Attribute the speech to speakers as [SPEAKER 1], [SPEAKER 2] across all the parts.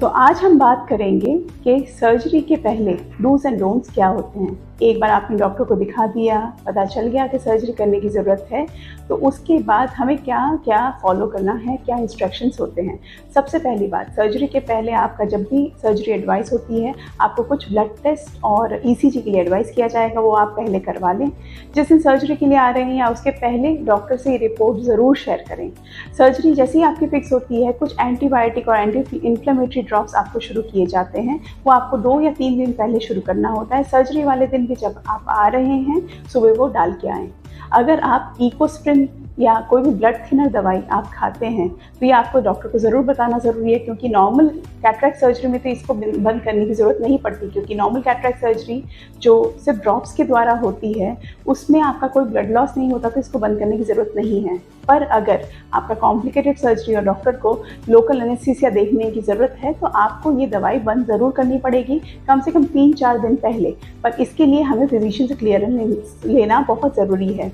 [SPEAKER 1] तो आज हम बात करेंगे कि सर्जरी के पहले डूज एंड डोंट्स क्या होते हैं। एक बार आपने डॉक्टर को दिखा दिया, पता चल गया कि सर्जरी करने की ज़रूरत है, तो उसके बाद हमें क्या क्या फॉलो करना है, क्या इंस्ट्रक्शंस होते हैं। सबसे पहली बात, सर्जरी के पहले आपका जब भी सर्जरी एडवाइस होती है, आपको कुछ ब्लड टेस्ट और ईसीजी के लिए एडवाइस किया जाएगा, वो आप पहले करवा लें। जिस दिन सर्जरी के लिए आ रहे हैं या उसके पहले डॉक्टर से ये रिपोर्ट ज़रूर शेयर करें। सर्जरी जैसे ही आपकी फिक्स होती है, कुछ एंटीबायोटिक और एंटी इन्फ्लेमेटरी ड्रॉप्स आपको शुरू किए जाते हैं, वो आपको 2 या 3 दिन पहले शुरू करना होता है। सर्जरी वाले दिन भी जब आप आ रहे हैं, सुबह वो डाल के आएँ। अगर आप इकोस्प्रिन या कोई भी ब्लड थिनर दवाई आप खाते हैं, तो ये आपको डॉक्टर को ज़रूर बताना ज़रूरी है, क्योंकि नॉर्मल कैटरेक्ट सर्जरी में तो इसको बंद करने की ज़रूरत नहीं पड़ती, क्योंकि नॉर्मल कैटरेक्ट सर्जरी जो सिर्फ ड्रॉप्स के द्वारा होती है, उसमें आपका कोई ब्लड लॉस नहीं होता, तो इसको बंद करने की ज़रूरत नहीं है। पर अगर आपका कॉम्प्लिकेटेड सर्जरी और डॉक्टर को लोकल एनेस्थीसिया देखने की ज़रूरत है, तो आपको ये दवाई बंद ज़रूर करनी पड़ेगी, कम से कम 3-4 दिन पहले। पर इसके लिए हमें फिजिशियन से क्लियरेंस लेना बहुत ज़रूरी है।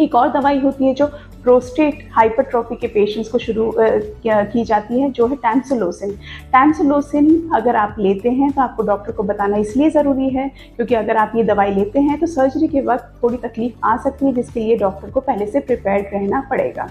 [SPEAKER 1] एक और दवाई होती है जो प्रोस्टेट हाइपरट्रॉफी के पेशेंट्स को शुरू की जाती है, जो है टैमसुलोसिन। टैमसुलोसिन अगर आप लेते हैं तो आपको डॉक्टर को बताना इसलिए ज़रूरी है, क्योंकि अगर आप ये दवाई लेते हैं तो सर्जरी के वक्त थोड़ी तकलीफ आ सकती है, जिसके लिए डॉक्टर को पहले से प्रिपेयर्ड रहना पड़ेगा।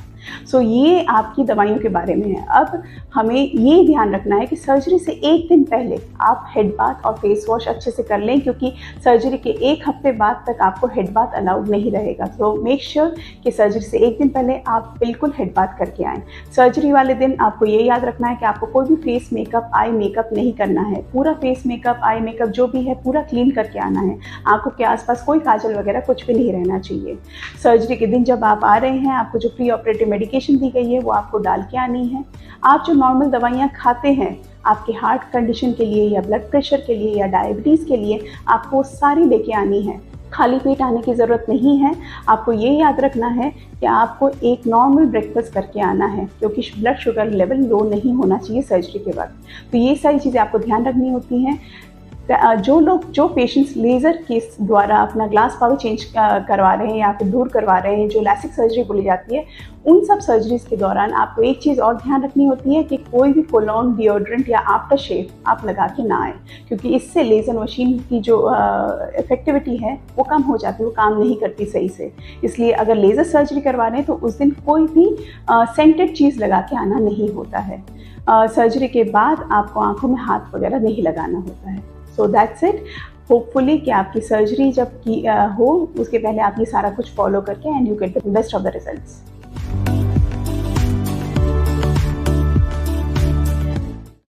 [SPEAKER 1] सो ये आपकी दवाइयों के बारे में है। अब हमें ये ध्यान रखना है कि सर्जरी से 1 दिन पहले आप हेड बाथ और फेस वॉश अच्छे से कर लें, क्योंकि सर्जरी के 1 हफ्ते बाद तक आपको हेड बाथ अलाउड नहीं रहेगा। तो मेक श्योर कि सर्जरी से 1 दिन पहले आप बिल्कुल हेड बाथ करके आएँ। सर्जरी वाले दिन आपको ये याद रखना है कि आपको कोई भी फेस मेकअप, आई मेकअप नहीं करना है। पूरा फेस मेकअप, आई मेकअप जो भी है पूरा क्लीन करके आना है। आंखों के आसपास कोई काजल वगैरह कुछ भी नहीं रहना चाहिए। सर्जरी के दिन जब आप आ रहे हैं, आपको जो प्री ऑपरेटिव मेडिकेशन दी गई है वो आपको डाल के आनी है। आप जो नॉर्मल दवाइयाँ खाते हैं आपके हार्ट कंडीशन के लिए या ब्लड प्रेशर के लिए या डायबिटीज़ के लिए, आपको सारी लेके आनी है। खाली पेट आने की ज़रूरत नहीं है। आपको ये याद रखना है कि आपको एक नॉर्मल ब्रेकफास्ट करके आना है, क्योंकि ब्लड शुगर लेवल लो नहीं होना चाहिए सर्जरी के वक्त। तो ये सारी चीज़ें आपको ध्यान रखनी होती हैं। जो पेशेंट्स लेज़र के द्वारा अपना ग्लास पावर चेंज करवा रहे हैं या फिर दूर करवा रहे हैं, जो लैसिक सर्जरी बोली जाती है, उन सब सर्जरीज़ के दौरान आपको एक चीज़ और ध्यान रखनी होती है कि कोई भी कोलोन डिओड्रेंट या आफ्टर शेव आप लगा के ना आए, क्योंकि इससे लेज़र मशीन की जो इफेक्टिविटी है वो कम हो जाती है, वो काम नहीं करती सही से। इसलिए अगर लेज़र सर्जरी करवा रहे हैं तो उस दिन कोई भी सेंटेड चीज़ लगा के आना नहीं होता है। सर्जरी के बाद आपको आँखों में हाथ वगैरह नहीं लगाना होता है। So that's it. होपफुली कि आपकी सर्जरी जब की हो, उसके पहले आप ये सारा कुछ फॉलो करके and you get the best of the results.